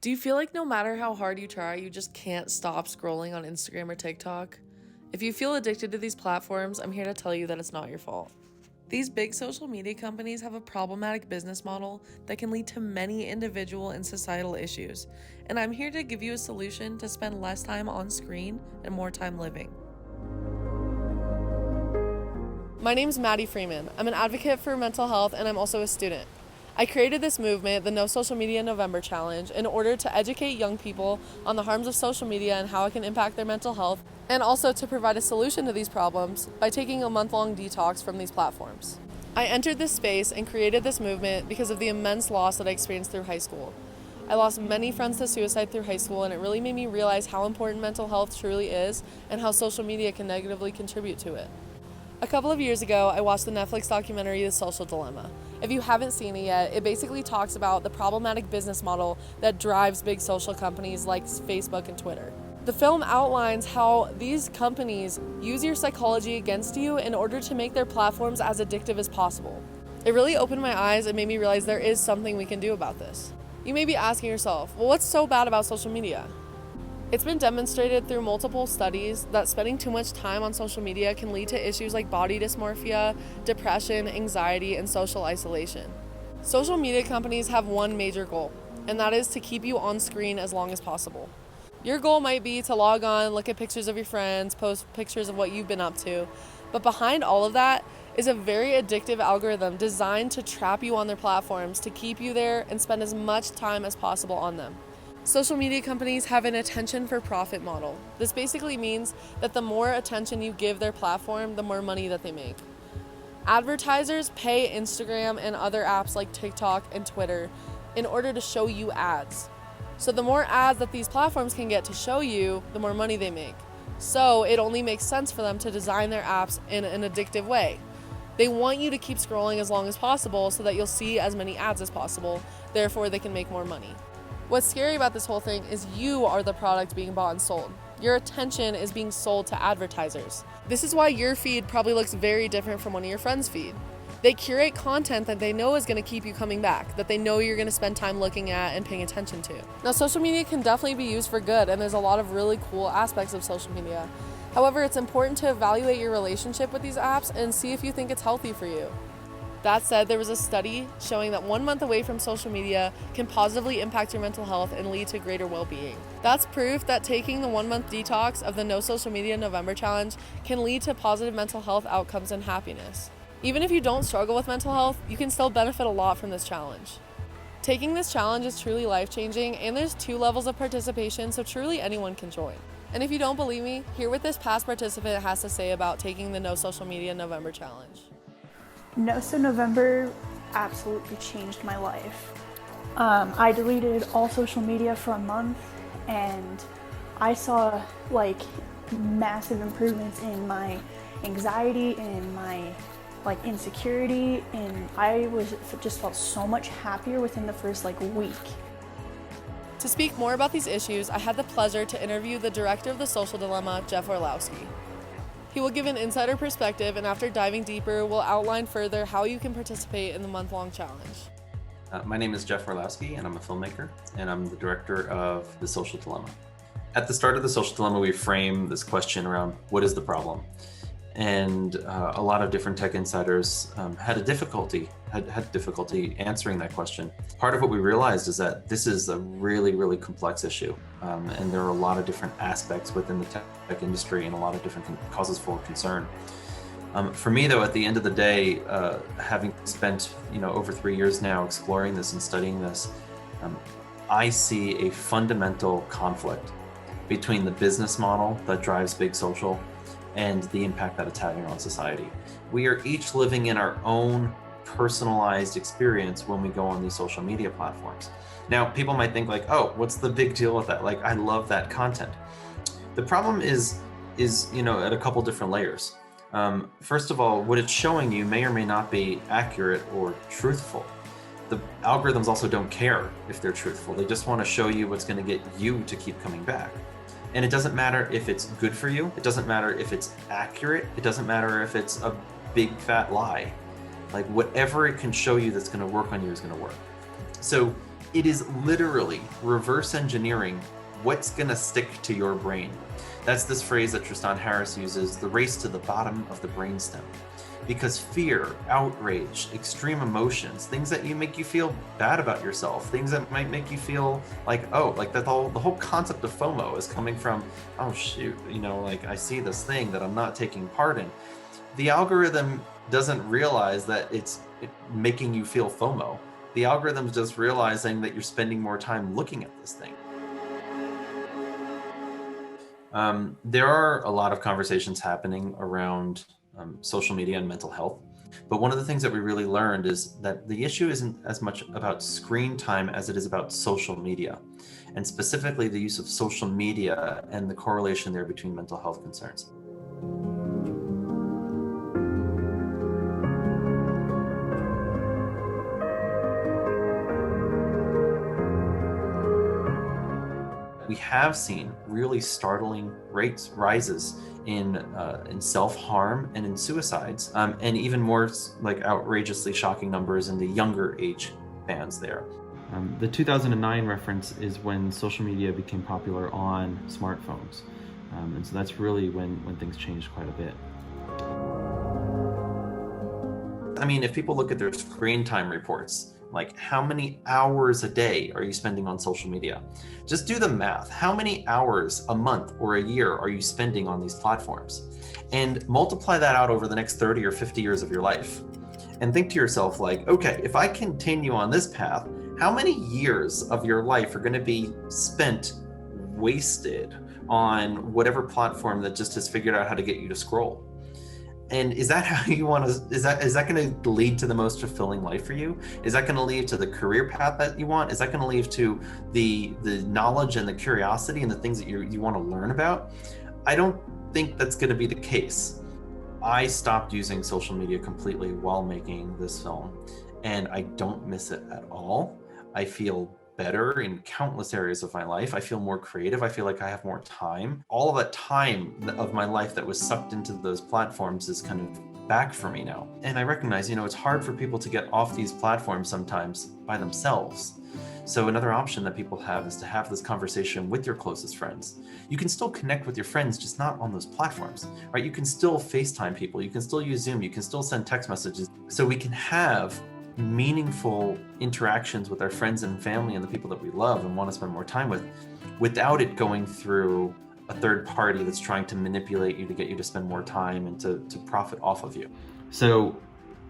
Do you feel like no matter how hard you try, you just can't stop scrolling on Instagram or TikTok? If you feel addicted to these platforms, I'm here to tell you that it's not your fault. These big social media companies have a problematic business model that can lead to many individual and societal issues, and I'm here to give you a solution to spend less time on screen and more time living. My name's Maddie Freeman. I'm an advocate for mental health and I'm also a student. I created this movement, the No Social Media November Challenge, in order to educate young people on the harms of social media and how it can impact their mental health, and also to provide a solution to these problems by taking a month-long detox from these platforms. I entered this space and created this movement because of the immense loss that I experienced through high school. I lost many friends to suicide through high school, and it really made me realize how important mental health truly is and how social media can negatively contribute to it. A couple of years ago, I watched the Netflix documentary The Social Dilemma. If you haven't seen it yet, it basically talks about the problematic business model that drives big social companies like Facebook and Twitter. The film outlines how these companies use your psychology against you in order to make their platforms as addictive as possible. It really opened my eyes and made me realize there is something we can do about this. You may be asking yourself, well, what's so bad about social media? It's been demonstrated through multiple studies that spending too much time on social media can lead to issues like body dysmorphia, depression, anxiety, and social isolation. Social media companies have one major goal, and that is to keep you on screen as long as possible. Your goal might be to log on, look at pictures of your friends, post pictures of what you've been up to, but behind all of that is a very addictive algorithm designed to trap you on their platforms to keep you there and spend as much time as possible on them. Social media companies have an attention for profit model. This basically means that the more attention you give their platform, the more money that they make. Advertisers pay Instagram and other apps like TikTok and Twitter in order to show you ads. So the more ads that these platforms can get to show you, the more money they make. So it only makes sense for them to design their apps in an addictive way. They want you to keep scrolling as long as possible so that you'll see as many ads as possible, therefore they can make more money. What's scary about this whole thing is you are the product being bought and sold. Your attention is being sold to advertisers. This is why your feed probably looks very different from one of your friends' feed. They curate content that they know is going to keep you coming back, that they know you're going to spend time looking at and paying attention to. Now, social media can definitely be used for good, and there's a lot of really cool aspects of social media. However, it's important to evaluate your relationship with these apps and see if you think it's healthy for you. That said, there was a study showing that 1 month away from social media can positively impact your mental health and lead to greater well-being. That's proof that taking the 1-month detox of the No Social Media November Challenge can lead to positive mental health outcomes and happiness. Even if you don't struggle with mental health, you can still benefit a lot from this challenge. Taking this challenge is truly life-changing, and there's 2 levels of participation, so truly anyone can join. And if you don't believe me, hear what this past participant has to say about taking the No Social Media November Challenge. NoSo November absolutely changed my life. I deleted all social media for a month and I saw massive improvements in my anxiety and my insecurity, and I just felt so much happier within the first week. To speak more about these issues, I had the pleasure to interview the director of The Social Dilemma, Jeff Orlowski. He will give an insider perspective, and after diving deeper, we'll outline further how you can participate in the month-long challenge. My name is Jeff Orlowski, and I'm a filmmaker, and I'm the director of The Social Dilemma. At the start of The Social Dilemma, we frame this question around what is the problem? And a lot of different tech insiders had difficulty answering that question. Part of what we realized is that this is a really, really complex issue. And there are a lot of different aspects within the tech industry and a lot of different causes for concern. For me, though, at the end of the day, having spent over 3 years now exploring this and studying this, I see a fundamental conflict between the business model that drives big social and the impact that it's having on society. We are each living in our own personalized experience when we go on these social media platforms. Now, people might think oh, what's the big deal with that? I love that content. The problem is at a couple different layers. First of all, what it's showing you may or may not be accurate or truthful. The algorithms also don't care if they're truthful. They just want to show you what's going to get you to keep coming back. And it doesn't matter if it's good for you. It doesn't matter if it's accurate. It doesn't matter if it's a big fat lie. Whatever it can show you that's going to work on you is going to work. So It is literally reverse engineering what's gonna stick to your brain. That's this phrase that Tristan Harris uses, the race to the bottom of the brainstem. Because fear, outrage, extreme emotions, things that make you feel bad about yourself, things that might make you feel like, oh, like that the whole concept of FOMO is coming from, oh shoot, like I see this thing that I'm not taking part in. The algorithm doesn't realize that it's making you feel FOMO. The algorithm's just realizing that you're spending more time looking at this thing. There are a lot of conversations happening around social media and mental health. But one of the things that we really learned is that the issue isn't as much about screen time as it is about social media, and specifically the use of social media and the correlation there between mental health concerns. We have seen really startling rises in self-harm and in suicides, and even more like outrageously shocking numbers in the younger age bands there. The 2009 reference is when social media became popular on smartphones, and so that's really when things changed quite a bit. I mean, if people look at their screen time reports, like how many hours a day are you spending on social media? Just do the math. How many hours a month or a year are you spending on these platforms? And multiply that out over the next 30 or 50 years of your life. And think to yourself like, okay, if I continue on this path, how many years of your life are going to be spent wasted on whatever platform that just has figured out how to get you to scroll? And is that how you want to, is that going to lead to the most fulfilling life for you? Is that going to lead to the career path that you want? Is that going to lead to the knowledge and the curiosity and the things that you want to learn about? I don't think that's going to be the case. I stopped using social media completely while making this film, and I don't miss it at all. I feel better in countless areas of my life. I feel more creative. I feel like I have more time. All of that time of my life that was sucked into those platforms is kind of back for me now. And I recognize, it's hard for people to get off these platforms sometimes by themselves. So another option that people have is to have this conversation with your closest friends. You can still connect with your friends, just not on those platforms, right? You can still FaceTime people. You can still use Zoom. You can still send text messages. So we can have meaningful interactions with our friends and family and the people that we love and want to spend more time with, without it going through a third party that's trying to manipulate you to get you to spend more time and to profit off of you. So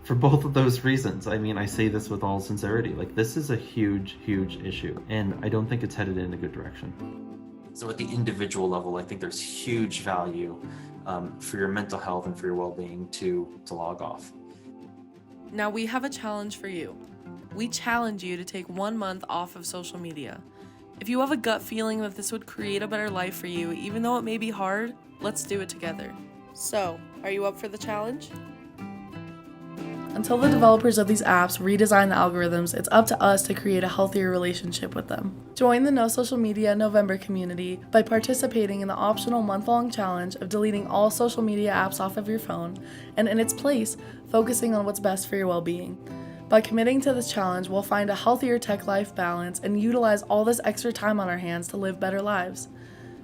for both of those reasons, I mean, I say this with all sincerity, like this is a huge issue, and I don't think it's headed in a good direction. So at the individual level, I think there's huge value for your mental health and for your well-being to log off. Now we have a challenge for you. We challenge you to take 1 month off of social media. If you have a gut feeling that this would create a better life for you, even though it may be hard, let's do it together. So, are you up for the challenge? Until the developers of these apps redesign the algorithms, it's up to us to create a healthier relationship with them. Join the No Social Media November community by participating in the optional month-long challenge of deleting all social media apps off of your phone, and in its place, focusing on what's best for your well-being. By committing to this challenge, we'll find a healthier tech-life balance and utilize all this extra time on our hands to live better lives.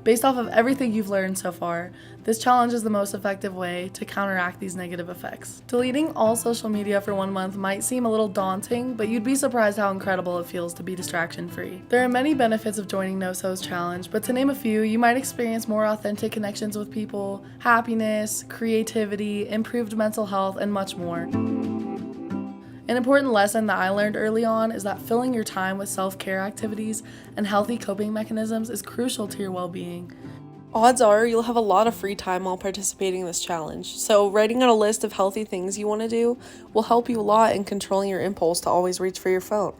Based off of everything you've learned so far, this challenge is the most effective way to counteract these negative effects. Deleting all social media for 1 month might seem a little daunting, but you'd be surprised how incredible it feels to be distraction-free. There are many benefits of joining NoSo's challenge, but to name a few, you might experience more authentic connections with people, happiness, creativity, improved mental health, and much more. An important lesson that I learned early on is that filling your time with self-care activities and healthy coping mechanisms is crucial to your well-being. Odds are you'll have a lot of free time while participating in this challenge, so writing out a list of healthy things you want to do will help you a lot in controlling your impulse to always reach for your phone.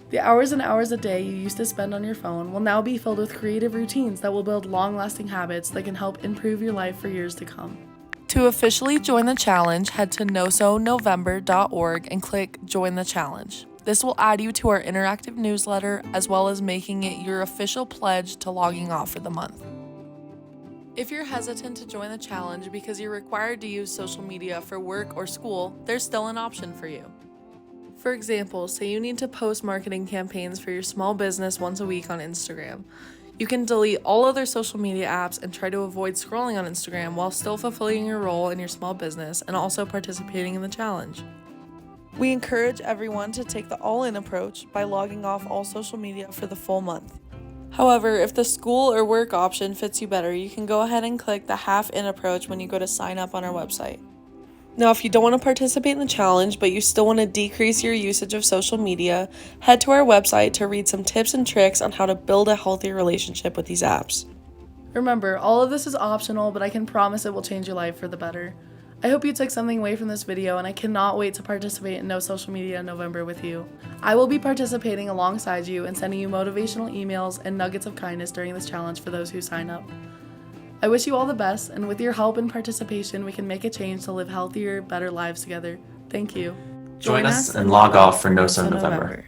The hours and hours a day you used to spend on your phone will now be filled with creative routines that will build long-lasting habits that can help improve your life for years to come. To officially join the challenge, head to nosonovember.org and click Join the Challenge. This will add you to our interactive newsletter, as well as making it your official pledge to logging off for the month. If you're hesitant to join the challenge because you're required to use social media for work or school, there's still an option for you. For example, say you need to post marketing campaigns for your small business once a week on Instagram. You can delete all other social media apps and try to avoid scrolling on Instagram while still fulfilling your role in your small business and also participating in the challenge. We encourage everyone to take the all-in approach by logging off all social media for the full month. However, if the school or work option fits you better, you can go ahead and click the half-in approach when you go to sign up on our website. Now, if you don't want to participate in the challenge, but you still want to decrease your usage of social media, head to our website to read some tips and tricks on how to build a healthy relationship with these apps. Remember, all of this is optional, but I can promise it will change your life for the better. I hope you took something away from this video, and I cannot wait to participate in No Social Media in November with you. I will be participating alongside you and sending you motivational emails and nuggets of kindness during this challenge for those who sign up. I wish you all the best, and with your help and participation, we can make a change to live healthier, better lives together. Thank you. Join us and log off for NoSo November.